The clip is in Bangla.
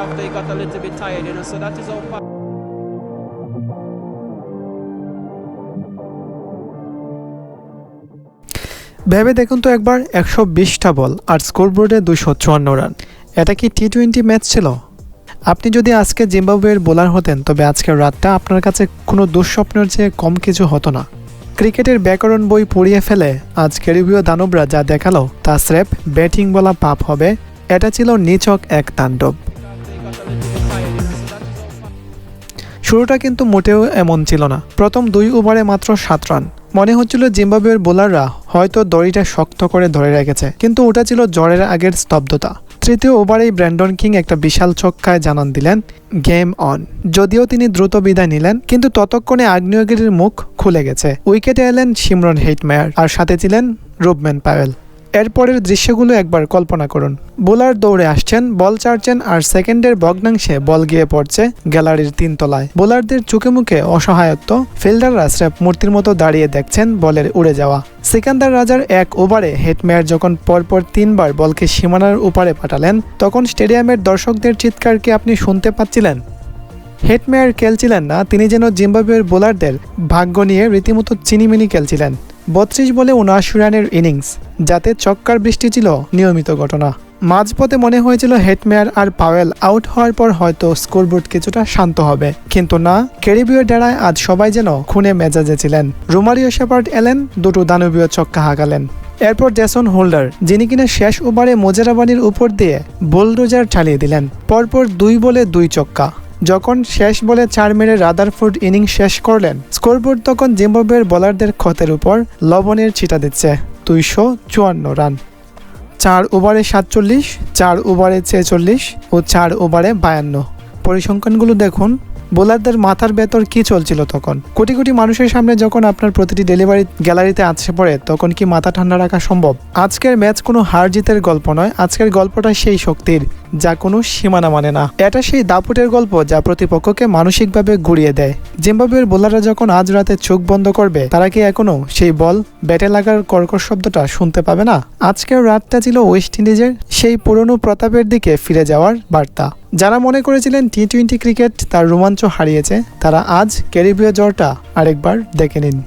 after he got a little bit tired, so that is how fast. ভেবে দেখুন তো একবার 120টা বল আর স্কোরবোর্ডে 254 রান। এটা কি টি-20 ম্যাচ ছিল? আপনি যদি আজকে জিম্বাবুয়ের বোলার হতেন তবে আজকের রাতটা আপনার কাছে কোনো দুঃস্বপ্নের চেয়ে কম কিছু হতো না। ক্রিকেটের ব্যাকরণ বই পড়িয়ে ফেলে আজ ক্যারিবীয় দানবরা যা দেখালো তা স্রেফ ব্যাটিং বলা পাপ হবে। এটা ছিল নিছক এক তাণ্ডব। শুরুটা কিন্তু মোটেও এমন ছিল না। প্রথম 2 ওভারে মাত্র 7 রান। মনে হচ্ছিল জিম্বাবুয়ের বোলাররা হয়তো দড়িটা শক্ত করে ধরে রেখেছে, কিন্তু ওটা ছিল জ্বরের আগের স্তব্ধতা। তৃতীয় ওভারেই ব্র্যান্ডন কিং একটা বিশাল ছক্কায় জানান দিলেন গেম অন। যদিও তিনি দ্রুত বিদায় নিলেন, কিন্তু ততক্ষণে আগ্নেয়গিরির মুখ খুলে গেছে। উইকেটে এলেন শিমরন হেটমেয়ার আর সাথে ছিলেন রুবেন পাওয়েল। এরপরের দৃশ্যগুলো একবার কল্পনা করুন। বোলার দৌড়ে আসছেন, বল ছাড়ছেন আর সেকেন্ডের ভগ্নাংশে বল গিয়ে পড়ছে গ্যালারির 3 তলায়। বোলারদের চোখে মুখে অসহায়ত্ব, ফিল্ডাররা স্রেফ মূর্তির মতো দাঁড়িয়ে দেখছেন বলের উড়ে যাওয়া। সিকান্দার রাজার 1 ওভারে হেটমেয়ার যখন পরপর 3 বার বলকে সীমানার উপারে পাঠালেন, তখন স্টেডিয়ামের দর্শকদের চিৎকার কি আপনি শুনতে পাচ্ছিলেন? হেটমেয়ার খেলছিলেন না, তিনি যেন জিম্বাবুয়ের বোলারদের ভাগ্য নিয়ে রীতিমতো চিনিমিনি খেলছিলেন। 32 বলে 79 রানের ইনিংস, যাতে চক্কার বৃষ্টি ছিল নিয়মিত ঘটনা। মাঝপথে মনে হয়েছিল হেটমেয়ার আর পাওয়েল আউট হওয়ার পর হয়তো স্কোরবোর্ড কিছুটা শান্ত হবে, কিন্তু না। ক্যারিবীয় ডেরায় আজ সবাই যেন খুনে মেজাজে ছিলেন। রোমারিও শেপার্ড এলেন, 2টো দানবীয় ছক্কা হাঁকালেন। এরপর জেসন হোল্ডার, যিনি কিনা শেষ ওভারে মোজারাবানির উপর দিয়ে বুলডোজার চালিয়ে দিলেন। পরপর 2 বলে 2 ছক্কা। যখন শেষ বলে 4 মেরে রাদারফোর্ড ইনিংস শেষ করলেন, স্কোরবোর্ড তখন জিম্বাবুয়ের বোলারদের ক্ষতের উপর লবণের ছিটা দিচ্ছে। 254 রান, 4 ওভারে 47, 4 ওভারে 46 ও 4 ওভারে 52। পরিসংখ্যানগুলো দেখুন। বোলারদের মাথার ভেতর কি চলছিল তখন? কোটি কোটি মানুষের সামনে যখন আপনার প্রতিটি ডেলিভারি গ্যালারিতে আসে পড়ে, তখন কি মাথা ঠান্ডা রাখা সম্ভব? আজকের ম্যাচ কোনো হার জিতের গল্প নয়। আজকের গল্পটা সেই শক্তির যা কোনো সীমানা মানে না। এটা সেই দাপুটের গল্প যা প্রতিপক্ষকে মানসিকভাবে ঘুরিয়ে দেয়। জিম্বাবুয়ের বোলাররা যখন আজ রাতে চোখ বন্ধ করবে, তারা কি এখনো সেই বল ব্যাটে লাগার কর্কশ শব্দটা শুনতে পাবে না? আজকের রাতটা ছিল ওয়েস্ট ইন্ডিজের সেই পুরনো প্রতাপের দিকে ফিরে যাওয়ার বার্তা। যারা মনে করেছিলেন টি-20 ক্রিকেট তার রোমাঞ্চ হারিয়েছে, তারা আজ ক্যারিবীয় জ্বরটা আরেকবার দেখে নিন।